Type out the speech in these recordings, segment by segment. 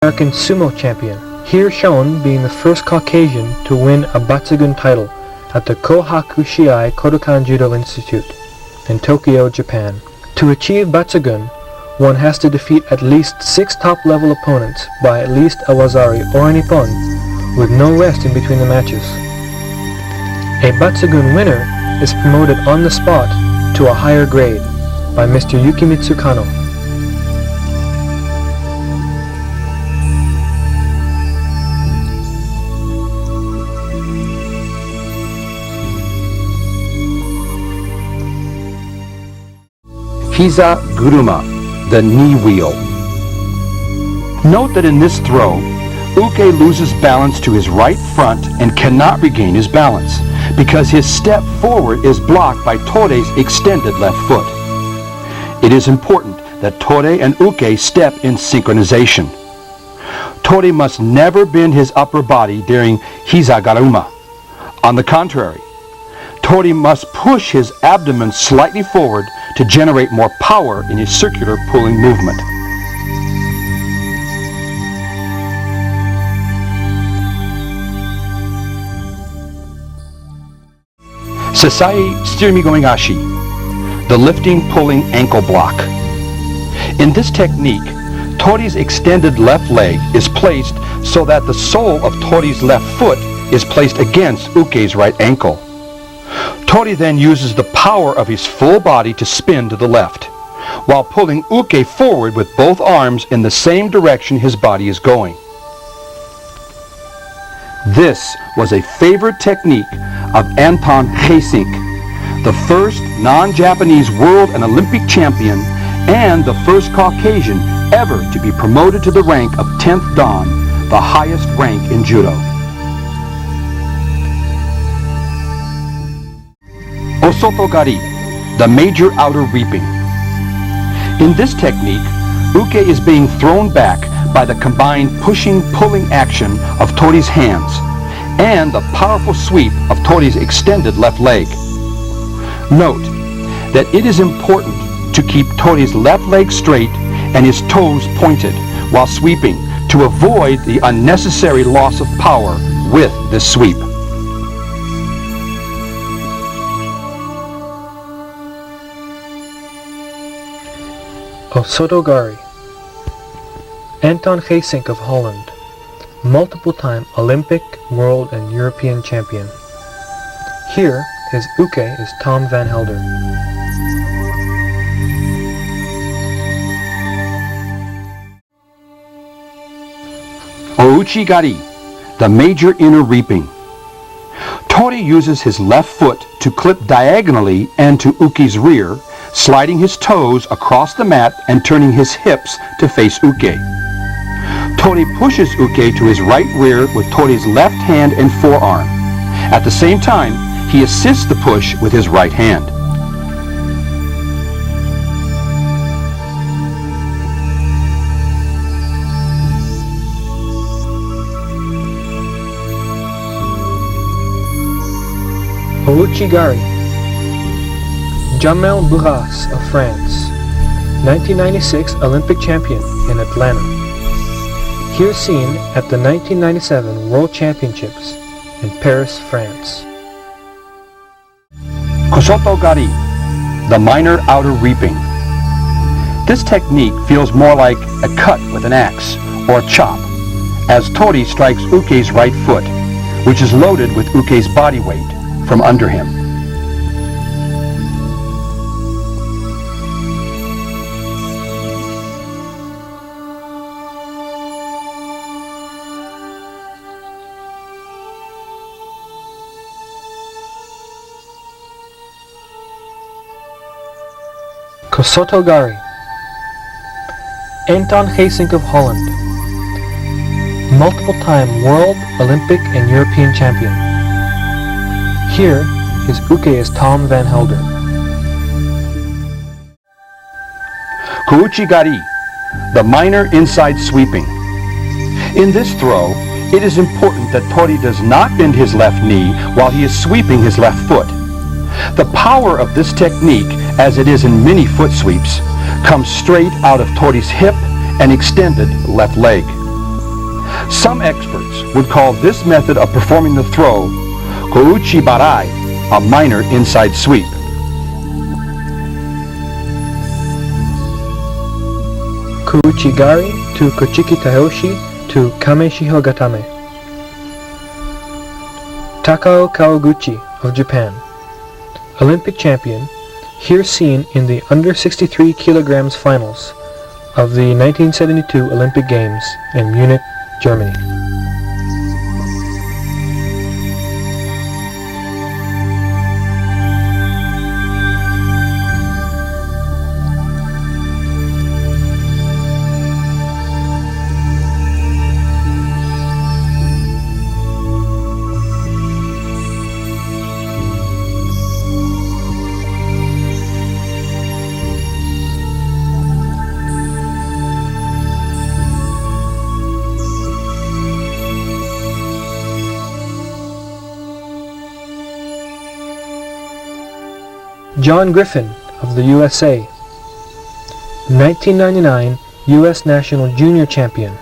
American sumo champion, here shown being the first Caucasian to win a Batsugun title at the Kohaku Shiai Kodokan Judo Institute in Tokyo, Japan. To achieve Batsugun, one has to defeat at least 6 top-level opponents by at least a wazari or a nippon, with no rest in between the matches. A Batsugun winner is promoted on the spot to a higher grade by Mr. Yukimitsu Kano. Hiza Guruma, the knee wheel. Note that in this throw, Uke loses balance to his right front and cannot regain his balance because his step forward is blocked by Tore's extended left foot. It is important that Tore and Uke step in synchronization. Tore must never bend his upper body during Hiza Garuma. On the contrary, Tore must push his abdomen slightly forward to generate more power in his circular pulling movement. Sasai Tsurumi-gomegashi, the lifting pulling ankle block. In this technique, Tore's extended left leg is placed so that the sole of Tore's left foot is placed against Uke's right ankle. Tore then uses the power of his full body to spin to the left, while pulling Uke forward with both arms in the same direction his body is going. This was a favorite technique of Anton Geesink, the first non-Japanese world and Olympic champion and the first Caucasian ever to be promoted to the rank of 10th Dan, the highest rank in judo. Osotogari, the major outer reaping. In this technique, Uke is being thrown back by the combined pushing-pulling action of Tore's hands and the powerful sweep of Tore's extended left leg. Note that it is important to keep Tore's left leg straight and his toes pointed while sweeping to avoid the unnecessary loss of power with this sweep. Osotogari. Anton Geesink of Holland, multiple-time Olympic, world, and European champion. Here, his uke is Tom Van Helder. Ouchi-gari, the major inner reaping. Tore uses his left foot to clip diagonally and to Uke's rear, sliding his toes across the mat and turning his hips to face Uke. Tore pushes Uke to his right rear with Tore's left hand and forearm. At the same time, he assists the push with his right hand. Ouchi-gari. Jamel Bourras of France, 1996 Olympic champion in Atlanta. Here seen at the 1997 World Championships in Paris, France. Kosoto-gari, the minor outer reaping. This technique feels more like a cut with an axe or a chop, as Tore strikes Uke's right foot, which is loaded with Uke's body weight from under him. Kosoto-gari. Anton Geesink of Holland, multiple-time world, Olympic, and European champion. Here, his uke is Tom Van Helder. Kouchi-gari, the minor inside sweeping. In this throw, it is important that Tore does not bend his left knee while he is sweeping his left foot. The power of this technique, as it is in many foot sweeps, comes straight out of Tore's hip and extended left leg. Some experts would call this method of performing the throw kouchi barai, a minor inside sweep. Kuuchigari to Kochiki Taoshi to Kameshiho Gatame. Takao Kawaguchi of Japan, Olympic champion, here seen in the under 63 kilograms finals of the 1972 Olympic Games in Munich, Germany. John Griffin of the USA, 1999 U.S. National Junior Champion,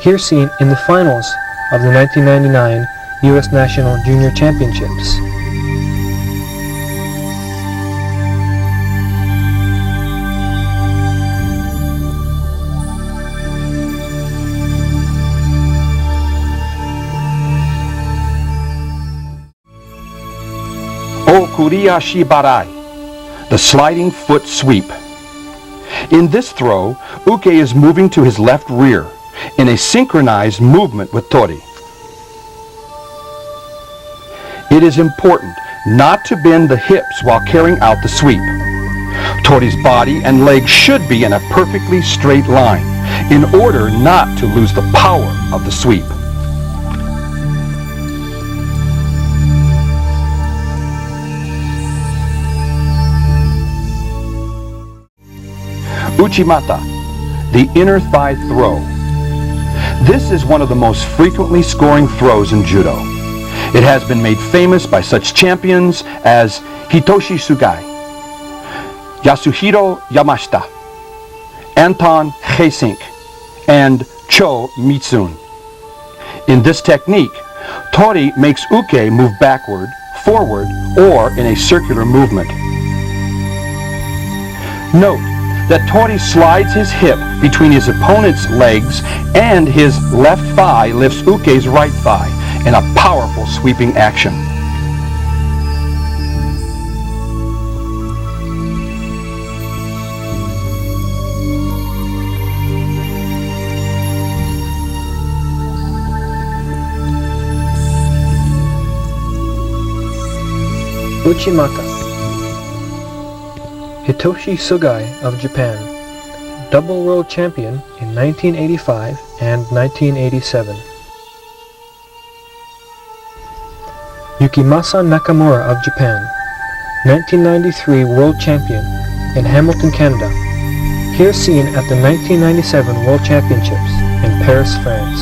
here seen in the finals of the 1999 U.S. National Junior Championships. Okuriashi barai, the sliding foot sweep. In this throw, uke is moving to his left rear in a synchronized movement with tori. It is important not to bend the hips while carrying out the sweep. Tori's body and legs should be in a perfectly straight line in order not to lose the power of the sweep. Uchimata, the inner thigh throw. This is one of the most frequently scoring throws in judo. It has been made famous by such champions as Hitoshi Sugai, Yasuhiro Yamashita, Anton Geesink, and Cho Mitsun. In this technique, tori makes uke move backward, forward, or in a circular movement. Note that tori slides his hip between his opponent's legs and his left thigh lifts uke's right thigh in a powerful sweeping action. Uchimata. Hitoshi Sugai of Japan, double world champion in 1985 and 1987. Yukimasa Nakamura of Japan, 1993 world champion in Hamilton, Canada, here seen at the 1997 World Championships in Paris, France.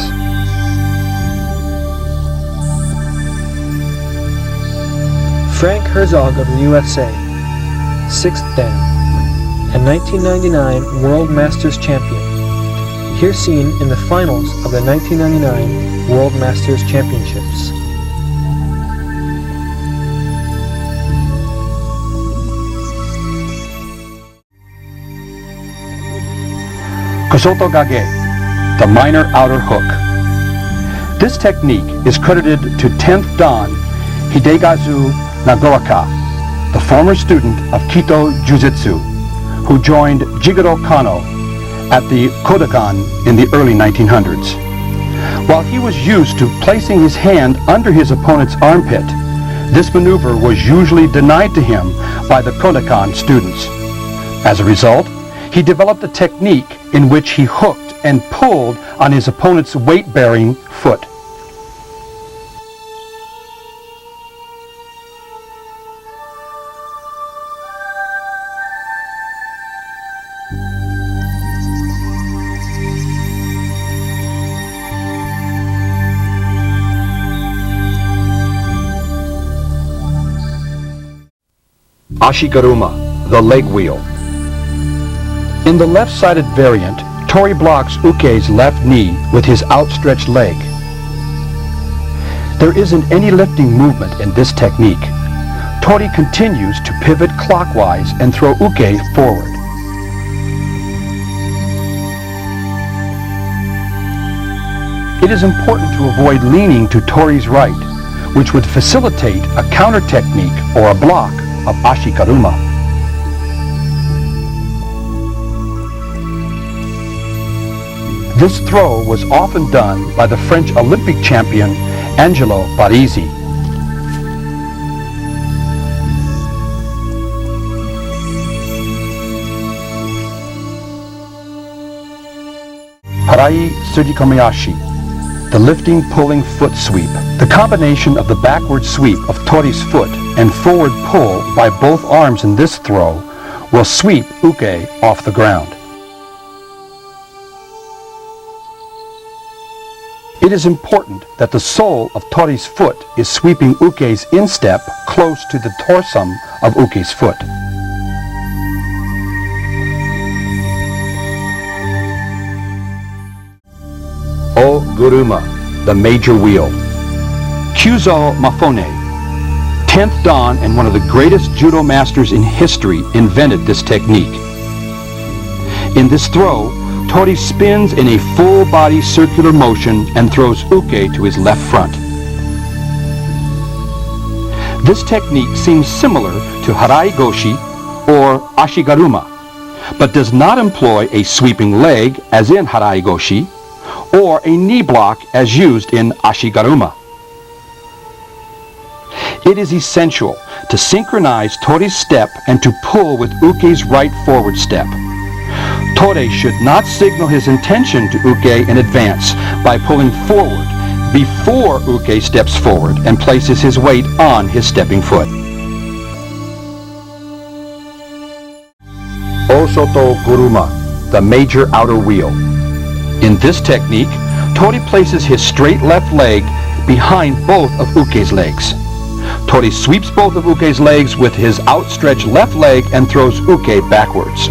Frank Herzog of the USA, 6th Dan, and 1999 World Masters Champion, here seen in the finals of the 1999 World Masters Championships. Kosoto Gage, the minor outer hook. This technique is credited to 10th Dan Hidegazu Nagaoka, the former student of Kito Jujutsu, who joined Jigoro Kano at the kodokan in the early 1900s. While he was used to placing his hand under his opponent's armpit, this maneuver was usually denied to him by the kodokan students. As a result, he developed a technique in which he hooked and pulled on his opponent's weight-bearing foot. Ashigaruma, the leg wheel. In the left-sided variant, Tori blocks Uke's left knee with his outstretched leg. There isn't any lifting movement in this technique. Tori continues to pivot clockwise and throw Uke forward. It is important to avoid leaning to Tori's right, which would facilitate a counter technique or a block of ashigaruma. This throw was often done by the French Olympic champion Angelo Barisi. Harai Surikomeyashi, the lifting pulling foot sweep. The combination of the backward sweep of Tori's foot and forward pull by both arms in this throw will sweep Uke off the ground. It is important that the sole of Tori's foot is sweeping Uke's instep close to the dorsum of Uke's foot. O Guruma, the major wheel. Kyuzo Mafone, 10th Dan and one of the greatest judo masters in history, invented this technique. In this throw, Tori spins in a full-body circular motion and throws Uke to his left front. This technique seems similar to Harai Goshi or Ashigaruma, but does not employ a sweeping leg as in Harai Goshi or a knee block as used in Ashigaruma. It is essential to synchronize Tori's step and to pull with Uke's right forward step. Tori should not signal his intention to Uke in advance by pulling forward before Uke steps forward and places his weight on his stepping foot. Osoto Guruma, the major outer wheel. In this technique, Tori places his straight left leg behind both of Uke's legs. Tori sweeps both of Uke's legs with his outstretched left leg and throws Uke backwards.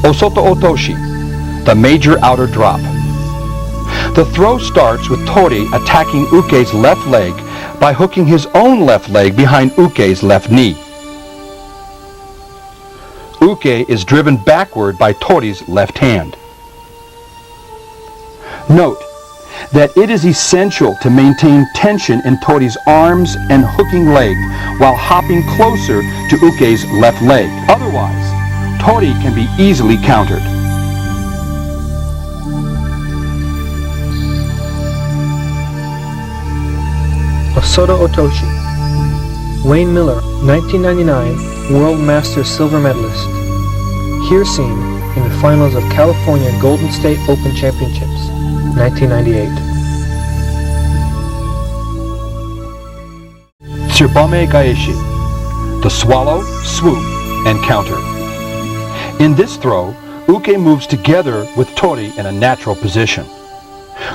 Osoto Otoshi, the major outer drop. The throw starts with Tori attacking Uke's left leg by hooking his own left leg behind Uke's left knee. Uke is driven backward by Tori's left hand. Note that it is essential to maintain tension in Tori's arms and hooking leg while hopping closer to Uke's left leg. Otherwise, Tori can be easily countered. Osoto Otoshi. Wayne Miller, 1999 World Masters silver medalist. Here seen in the finals of California Golden State Open Championships, 1998. Tsubame Gaeshi, the swallow, swoop, and counter. In this throw, Uke moves together with Tori in a natural position.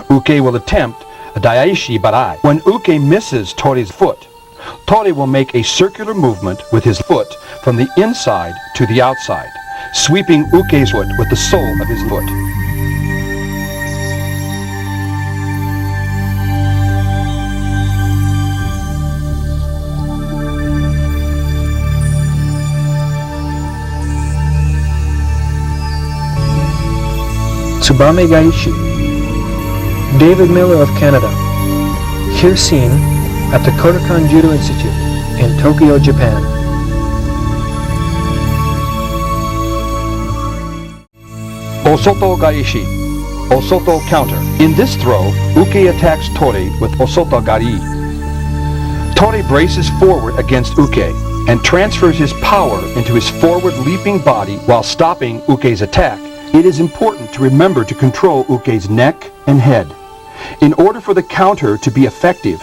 Uke will attempt a Daishi Barai. When Uke misses Tori's foot, Tori will make a circular movement with his foot from the inside to the outside, sweeping Uke's foot with the sole of his foot. Tsubame Gaeshi. David Miller of Canada. Here seen at the Kodokan Judo Institute in Tokyo, Japan. Osoto Gaeshi, Osoto counter. In this throw, Uke attacks Tori with Osoto Gari. Tori braces forward against Uke and transfers his power into his forward leaping body while stopping Uke's attack. It is important to remember to control Uke's neck and head. In order for the counter to be effective,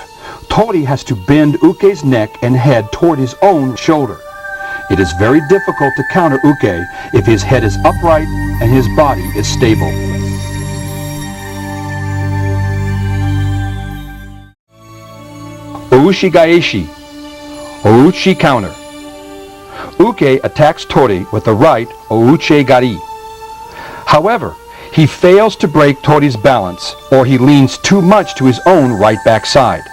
Tori has to bend Uke's neck and head toward his own shoulder. It is very difficult to counter Uke if his head is upright and his body is stable. Uchi gaeshi, or uchi counter. Uke attacks Tori with the right ouche gari. However, he fails to break Tori's balance, or he leans too much to his own right backside.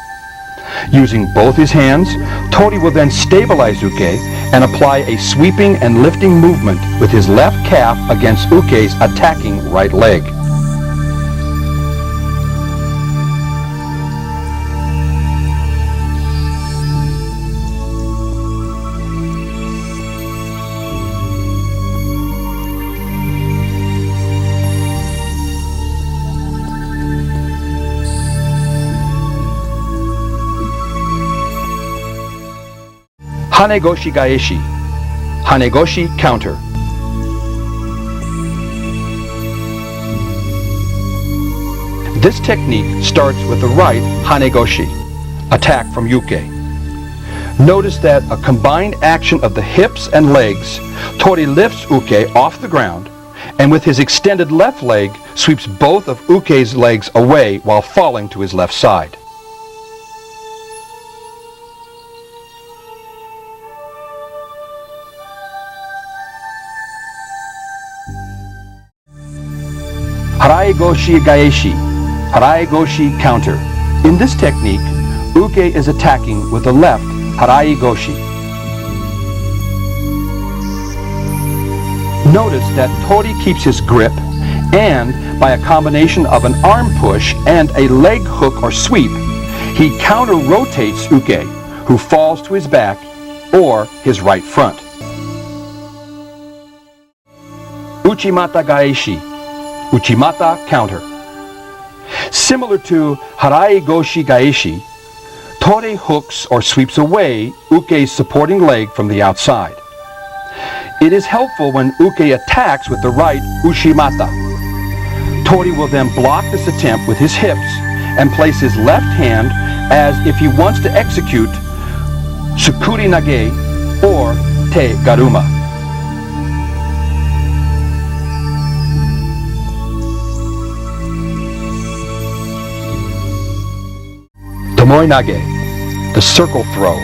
Using both his hands, Tori will then stabilize Uke and apply a sweeping and lifting movement with his left calf against Uke's attacking right leg. Hanegoshi gaeshi, Hanegoshi counter. This technique starts with the right Hanegoshi, attack from Uke. Notice that a combined action of the hips and legs, Tori lifts Uke off the ground, and with his extended left leg sweeps both of Uke's legs away while falling to his left side. Harai-goshi gaeshi, harai-goshi counter. In this technique, Uke is attacking with the left harai-goshi. Notice that Tori keeps his grip, and by a combination of an arm push and a leg hook or sweep, he counter-rotates Uke, who falls to his back or his right front. Uchimata gaeshi, Uchimata counter. Similar to Harai-goshi gaeshi, Tori hooks or sweeps away Uke's supporting leg from the outside. It is helpful when Uke attacks with the right Uchimata. Tori will then block this attempt with his hips and place his left hand as if he wants to execute Tsukuri nage or Te garuma. Tomoe nage, the circle throw,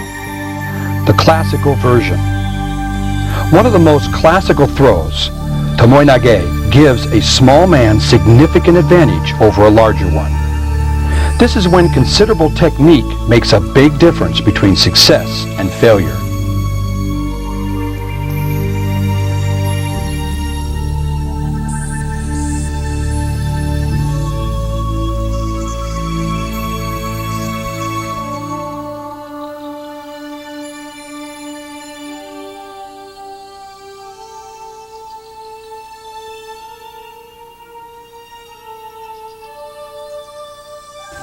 the classical version. One of the most classical throws, tomoe nage, gives a small man significant advantage over a larger one. This is when considerable technique makes a big difference between success and failure.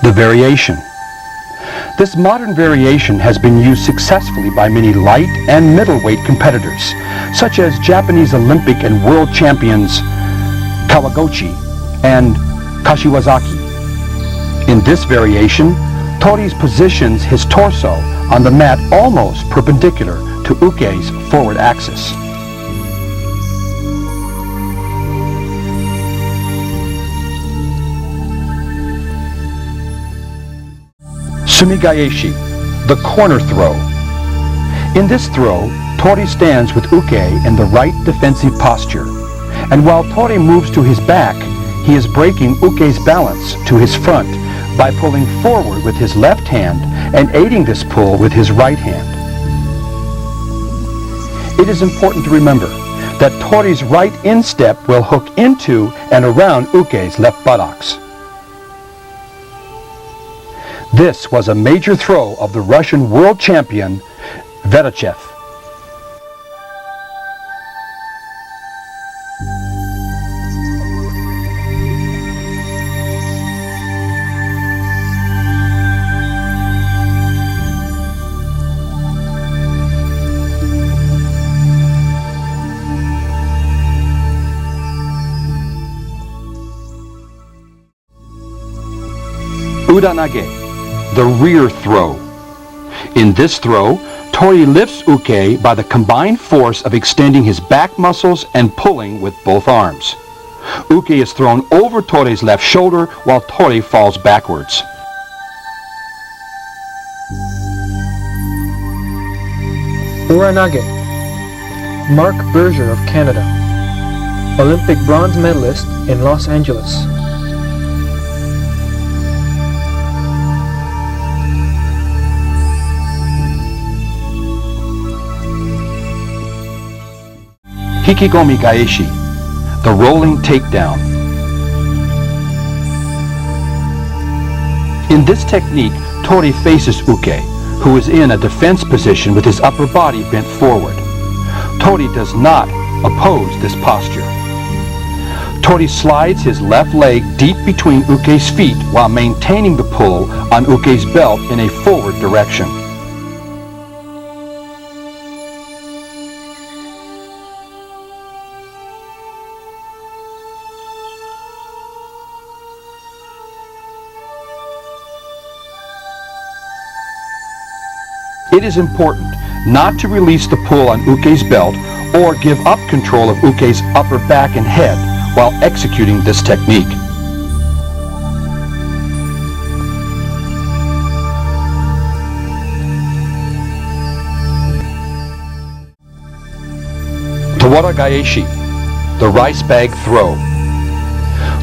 The variation. This modern variation has been used successfully by many light and middleweight competitors, such as Japanese Olympic and world champions Kawaguchi and Kashiwazaki. In this variation, Tori positions his torso on the mat almost perpendicular to Uke's forward axis. Sumigaeshi, the corner throw. In this throw, Tori stands with Uke in the right defensive posture, and while Tori moves to his back, he is breaking Uke's balance to his front by pulling forward with his left hand and aiding this pull with his right hand. It is important to remember that Tori's right instep will hook into and around Uke's left buttocks. This was a major throw of the Russian world champion Verachev. Udanage, the rear throw. In this throw, Tori lifts Uke by the combined force of extending his back muscles and pulling with both arms. Uke is thrown over Tori's left shoulder while Tori falls backwards. Nage. Mark Berger of Canada, Olympic bronze medalist in Los Angeles. Hikigomi Gaeshi, the rolling takedown. In this technique, Tori faces Uke, who is in a defense position with his upper body bent forward. Tori does not oppose this posture. Tori slides his left leg deep between Uke's feet while maintaining the pull on Uke's belt in a forward direction. It is important not to release the pull on Uke's belt or give up control of Uke's upper back and head while executing this technique. Tawara Gaeshi, the rice bag throw.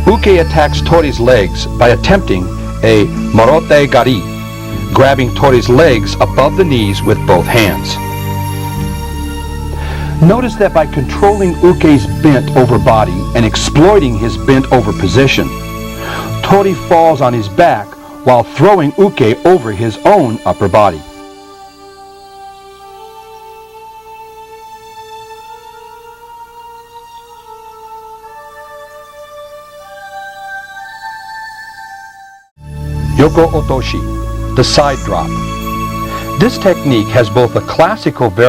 Uke attacks Tori's legs by attempting a marote gari, grabbing Tori's legs above the knees with both hands. Notice that by controlling Uke's bent over body and exploiting his bent over position, Tori falls on his back while throwing Uke over his own upper body. Yoko Otoshi, the side drop. This technique has both a classical variation